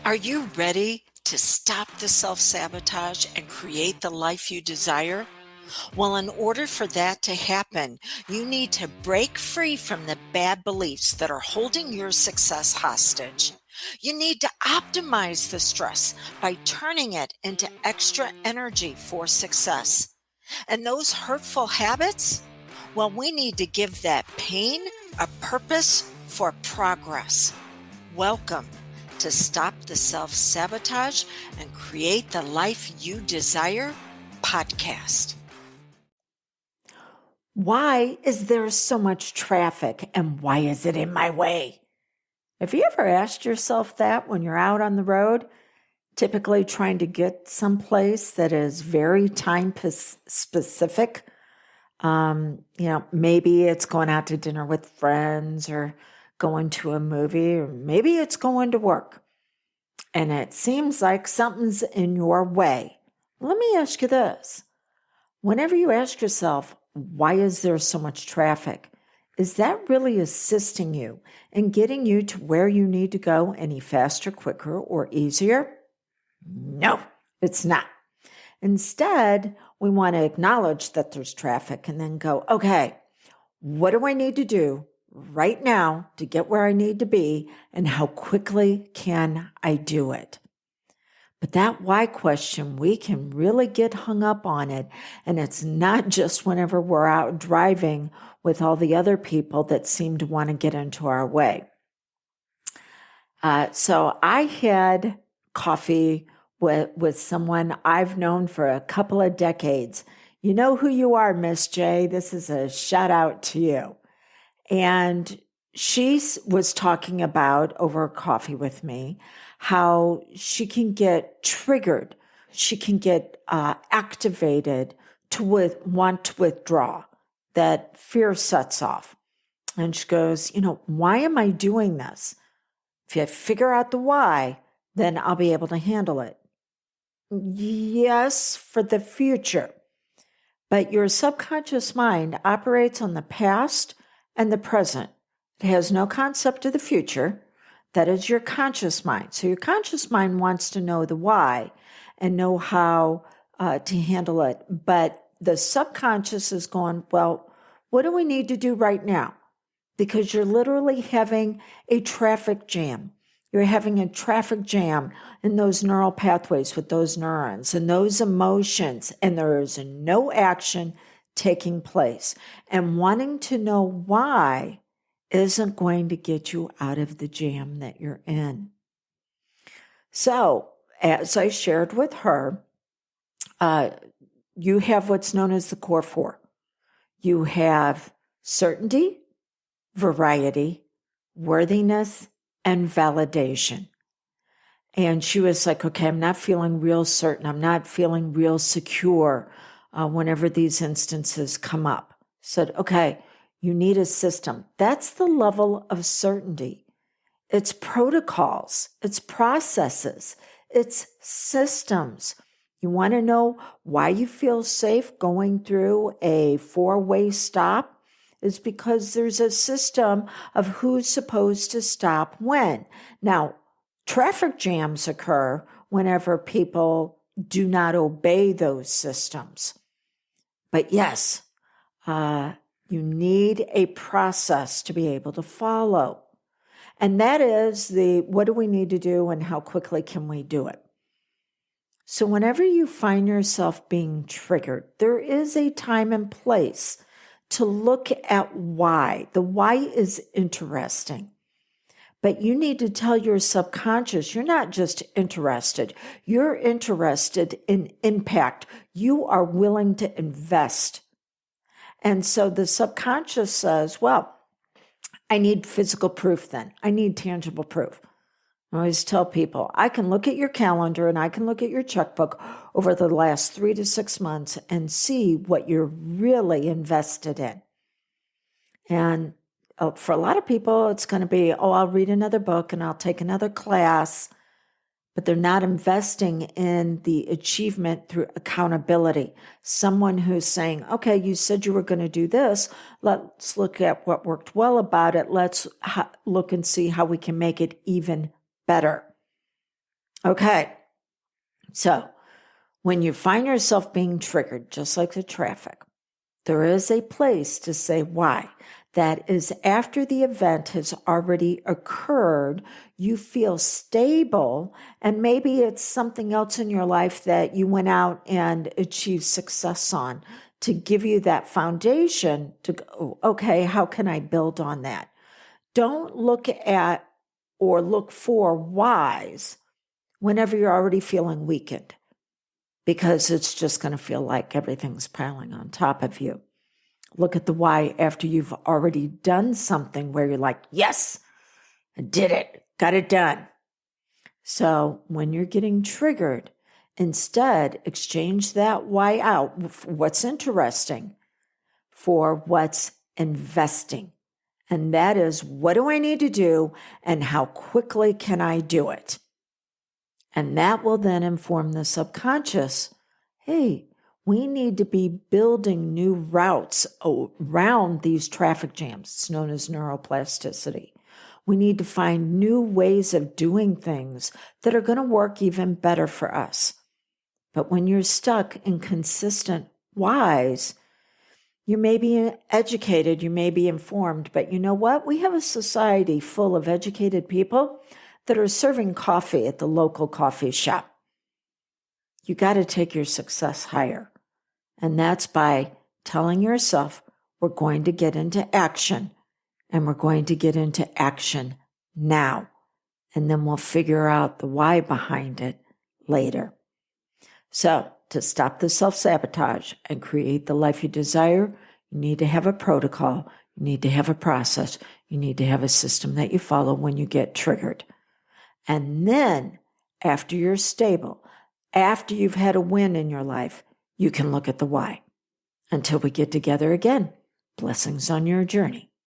Are you ready to stop the self-sabotage and create the life you desire? Well, in order for that to happen, you need to break free from the bad beliefs that are holding your success hostage. You need to optimize the stress by turning it into extra energy for success. And those hurtful habits? Well, we need to give that pain a purpose for progress. Welcome to Stop the Self Sabotage and Create the Life You Desire podcast. Why is there so much traffic and why is it in my way? Have you ever asked yourself that when you're out on the road, typically trying to get someplace that is very time specific? Maybe it's going out to dinner with friends or going to a movie, or maybe it's going to work. And it seems like something's in your way. Let me ask you this. Whenever you ask yourself, why is there so much traffic? Is that really assisting you in getting you to where you need to go any faster, quicker, or easier? No, it's not. Instead, we want to acknowledge that there's traffic and then go, okay, what do I need to do right now to get where I need to be, and how quickly can I do it? But that why question, we can really get hung up on it. And it's not just whenever we're out driving with all the other people that seem to want to get into our way. So I had coffee with someone I've known for a couple of decades. You know who you are, Miss J. This is a shout out to you. And she was talking about over coffee with me how she can get triggered. She can get activated to want to withdraw, that fear sets off. And she goes, why am I doing this? If you figure out the why, then I'll be able to handle it. Yes, for the future. But your subconscious mind operates on the past and the present. It has no concept of the future. That is your conscious mind. So your conscious mind wants to know the why and know how to handle it. But the subconscious is going, well, what do we need to do right now? Because you're literally having a traffic jam. You're having a traffic jam in those neural pathways with those neurons and those emotions, and there is no action taking place. And wanting to know why isn't going to get you out of the jam that you're in. So, as I shared with her, you have what's known as the core four. You have certainty, variety, worthiness, and validation. And she was like, okay, I'm not feeling real certain. I'm not feeling real secure whenever these instances come up. Said, okay, you need a system. That's the level of certainty. It's protocols, it's processes, it's systems. You want to know why you feel safe going through a four-way stop? Is because there's a system of who's supposed to stop when. Now, traffic jams occur whenever people do not obey those systems. But yes, you need a process to be able to follow. And that is what do we need to do and how quickly can we do it? So whenever you find yourself being triggered, there is a time and place to look at why. The why is interesting. But you need to tell your subconscious, you're not just interested. You're interested in impact. You are willing to invest. And so the subconscious says, well, I need physical proof then. I need tangible proof. I always tell people, I can look at your calendar and I can look at your checkbook over the last 3 to 6 months and see what you're really invested in. And for a lot of people, it's going to be, I'll read another book and I'll take another class. But they're not investing in the achievement through accountability. Someone who's saying, okay, you said you were going to do this. Let's look at what worked well about it. Let's look and see how we can make it even better. Okay. So when you find yourself being triggered, just like the traffic, there is a place to say why. That is after the event has already occurred, you feel stable, and maybe it's something else in your life that you went out and achieved success on to give you that foundation to go, okay, how can I build on that? Don't look at or look for whys whenever you're already feeling weakened, because it's just going to feel like everything's piling on top of you. Look at the why after you've already done something where you're like, yes, I did it, got it done. So when you're getting triggered, instead exchange that why out, what's interesting, for what's investing. And that is, what do I need to do and how quickly can I do it? And that will then inform the subconscious, hey, we need to be building new routes around these traffic jams. It's known as neuroplasticity. We need to find new ways of doing things that are going to work even better for us. But when you're stuck in consistent whys, you may be educated, you may be informed, but you know what? We have a society full of educated people that are serving coffee at the local coffee shop. You got to take your success higher. And that's by telling yourself, we're going to get into action, and we're going to get into action now. And then we'll figure out the why behind it later. So to stop the self-sabotage and create the life you desire, you need to have a protocol. You need to have a process. You need to have a system that you follow when you get triggered. And then after you're stable, after you've had a win in your life, you can look at the why. Until we get together again, blessings on your journey.